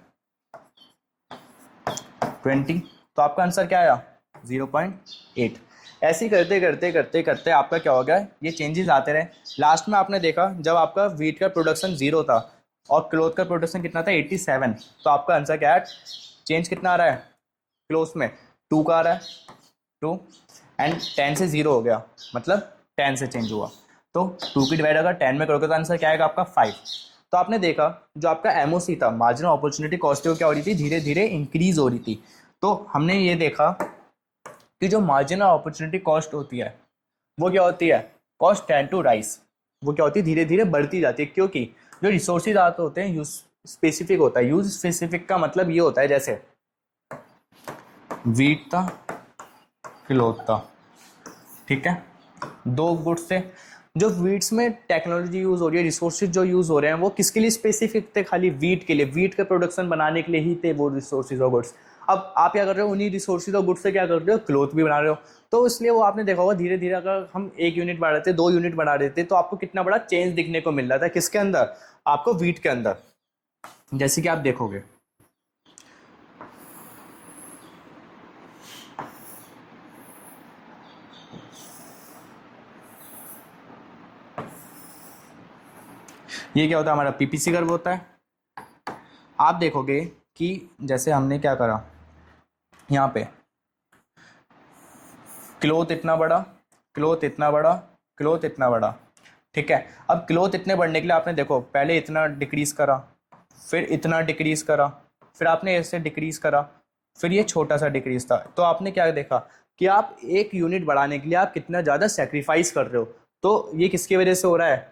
20, तो आपका आंसर क्या आया 0.8। ऐसे ही करते करते करते करते आपका क्या हो गया, ये चेंजेस आते रहे। लास्ट में आपने देखा जब आपका वीट का प्रोडक्शन 0 था और क्लोथ का प्रोडक्शन कितना था 87, तो आपका आंसर क्या है, चेंज कितना आ रहा है क्लोथ में, 2 का आ रहा है, 2 एंड 10 से 0 हो गया, मतलब 10 से चेंज हुआ, तो 2 की डिवाइड अगर 10 में करोगे तो आंसर क्या आएगा आपका 5। तो आपने देखा जो आपका MOC था, मार्जिनल अपॉर्चुनिटी कॉस्ट, क्या हो रही थी, धीरे धीरे इंक्रीज हो रही थी। तो हमने ये देखा कि जो मार्जिनल अपॉर्चुनिटी कॉस्ट होती है वो क्या होती है, कॉस्ट टेंड टू राइज, वो क्या होती है, धीरे धीरे बढ़ती जाती है, क्योंकि जो रिसोर्सेज आते होते हैं यूज स्पेसिफिक होता है। यूज स्पेसिफिक का मतलब ये होता है, जैसे वीट था, क्लोथ था, ठीक है, 2 गुड्स थे। जो वीट्स में टेक्नोलॉजी यूज हो रही है, रिसोर्सेज जो यूज हो रहे हैं वो किसके लिए स्पेसिफिक थे, खाली वीट के लिए, वीट का प्रोडक्शन बनाने के लिए ही थे वो रिसोर्सेज और गुड्स। अब आप क्या कर रहे हो, उन्हीं रिसोर्सेज और गुड्स से क्या कर रहे हो, क्लोथ भी बना रहे हो। तो इसलिए वो आपने देखा होगा धीरे धीरे अगर हम 1 यूनिट बढ़ा देते, 2 यूनिट बढ़ा देते, तो आपको कितना बड़ा चेंज दिखने को मिल रहा था, किसके अंदर, आपको वीट के अंदर। जैसे कि आप देखोगे ये क्या होता है, हमारा पीपीसी कर्व होता है। आप देखोगे कि जैसे हमने क्या करा, यहाँ पे क्लोथ इतना बड़ा, क्लोथ इतना बड़ा, क्लोथ इतना बड़ा, ठीक है। अब क्लोथ इतने बढ़ने के लिए आपने देखो पहले इतना डिक्रीज करा, फिर इतना डिक्रीज करा, फिर आपने ऐसे डिक्रीज करा, फिर ये छोटा सा डिक्रीज था। तो आपने क्या देखा कि आप 1 यूनिट बढ़ाने के लिए आप कितना ज़्यादा सेक्रीफाइस कर रहे हो। तो ये किसकी वजह से हो रहा है,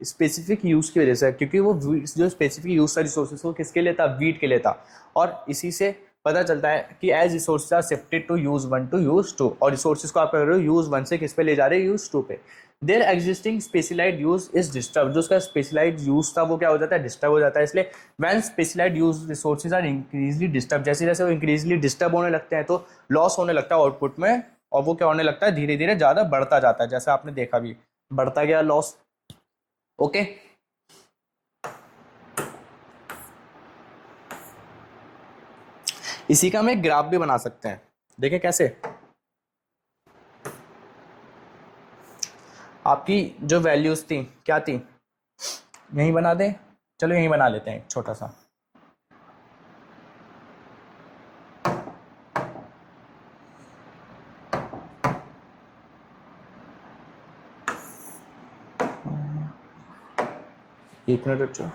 स्पेसिफिक यूज़ की वजह से, क्योंकि वो जो स्पेसिफिक यूज़ था रिसोर्सेज वो किसके लिए था, वीट के लिए था। और इसी से पता चलता है कि as resources are shifted to use 1 to use 2, और रिसोर्सेज को आप कर रहे हो यूज़ 1 से किस पे ले जा रहे हो, यूज़ 2 पे। Their existing specialised use is disturb, जो उसका स्पेशलाइज्ड यूज था वो क्या हो जाता है, डिस्टर्ब हो जाता है। इसलिए when specialised use resources are increasingly disturb, जैसे जैसे वो इंक्रीजली डिस्टर्ब होने लगते हैं तो लॉस होने लगता है आउटपुट में, और वो क्या होने लगता है, धीरे धीरे ज़्यादा बढ़ता जाता है, जैसे आपने देखा भी बढ़ता गया लॉस, ओके। इसी का हम एक ग्राफ भी बना सकते हैं, देखें कैसे। आपकी जो वैल्यूज थी क्या थी, यहीं बना दें, चलो यहीं बना लेते हैं एक छोटा सा। एक मिनट बच्चों,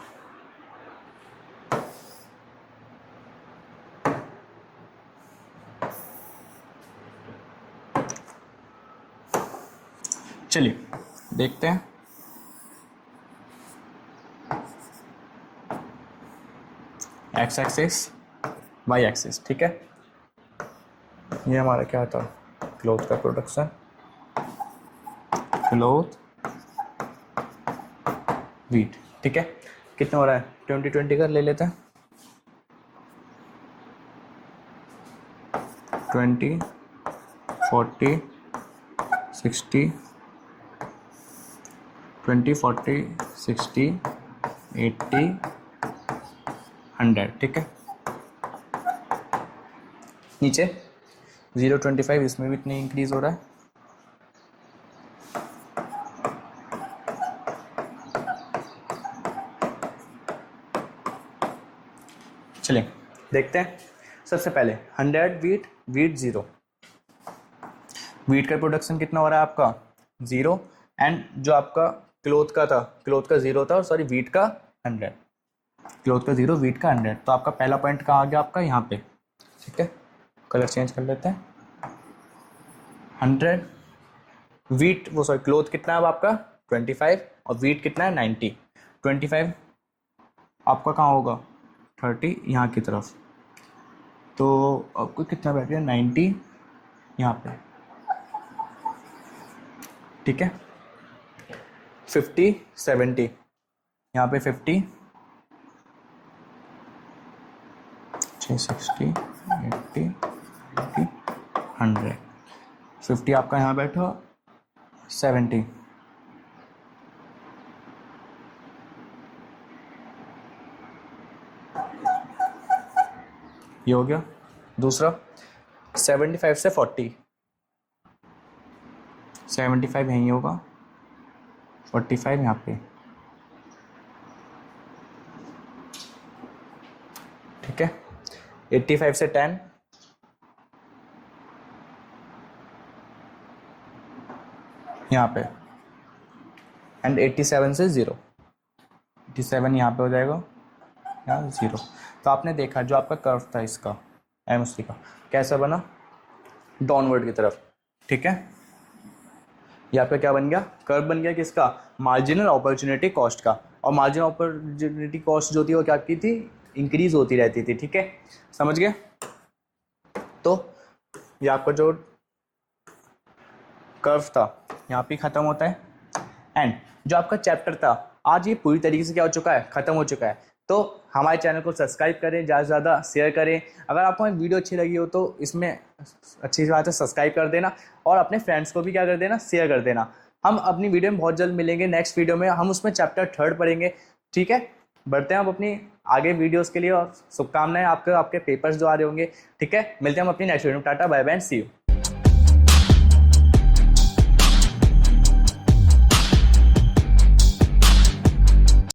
चलिए देखते हैं। एक्स एक्सिस, वाई एक्सिस, ठीक है। ये हमारा क्या था, क्लोथ का प्रोडक्शन, क्लोथ वीट, ठीक है। कितना हो रहा है, 20-20 का ले लेते हैं। 20, 40, 60, 20, 40, 60, 80, 100, ठीक है। नीचे 0.25, इसमें भी इतनी इंक्रीज हो रहा है। चलिए देखते हैं। सबसे पहले 100 वीट, वीट 0, वीट का प्रोडक्शन कितना हो रहा है आपका 0, एंड जो आपका क्लोथ का था, क्लोथ का 0 था, और सॉरी वीट का 100, क्लोथ का 0, वीट का 100। तो आपका पहला पॉइंट कहाँ आ गया आपका, यहाँ पे, ठीक है। कलर चेंज कर लेते हैं। 100 वीट, वो सॉरी क्लोथ कितना है अब आपका 25, और वीट कितना है 90। 25 आपका कहाँ होगा 30 यहाँ की तरफ, तो आपको कितना बैठ गया 90 यहाँ पे, ठीक है। 50, 70 यहाँ पे 50, 60, 80, 100, 50 आपका यहाँ बैठा 70, ये हो गया। दूसरा 75 से 40, 75 यहीं होगा, 45 यहाँ पे, ठीक है। 85 से 10, यहाँ पे, एंड 87 से 0, 87 यहाँ पे हो जाएगा, यहाँ 0। तो आपने देखा जो आपका कर्व था इसका एमएससी का कैसा बना, डाउनवर्ड की तरफ, ठीक है। यहाँ पे क्या बन गया, कर्व बन गया किसका, मार्जिनल अपॉर्चुनिटी कॉस्ट का। और मार्जिनल अपॉर्चुनिटी कॉस्ट जो थी वो क्या की थी, इंक्रीज होती रहती थी, ठीक है। समझ गए। तो ये आपका जो कर्व था यहाँ पे खत्म होता है, एंड जो आपका चैप्टर था आज ये पूरी तरीके से क्या हो चुका है, खत्म हो चुका है। तो हमारे चैनल को सब्सक्राइब करें, ज़्यादा से ज़्यादा शेयर करें। अगर आपको हमारी वीडियो अच्छी लगी हो तो इसमें अच्छी बात है सब्सक्राइब कर देना, और अपने फ्रेंड्स को भी क्या कर देना, शेयर कर देना। हम अपनी वीडियो में बहुत जल्द मिलेंगे, नेक्स्ट वीडियो में हम उसमें चैप्टर 3 पढ़ेंगे, ठीक है। बढ़ते हैं हम अपनी आगे वीडियोस के लिए, और शुभकामनाएं आपके पेपर्स जो आ रहे होंगे, ठीक है। मिलते हैं हम अपनी नेक्स्ट वीडियो में। Tata bye bye, see you.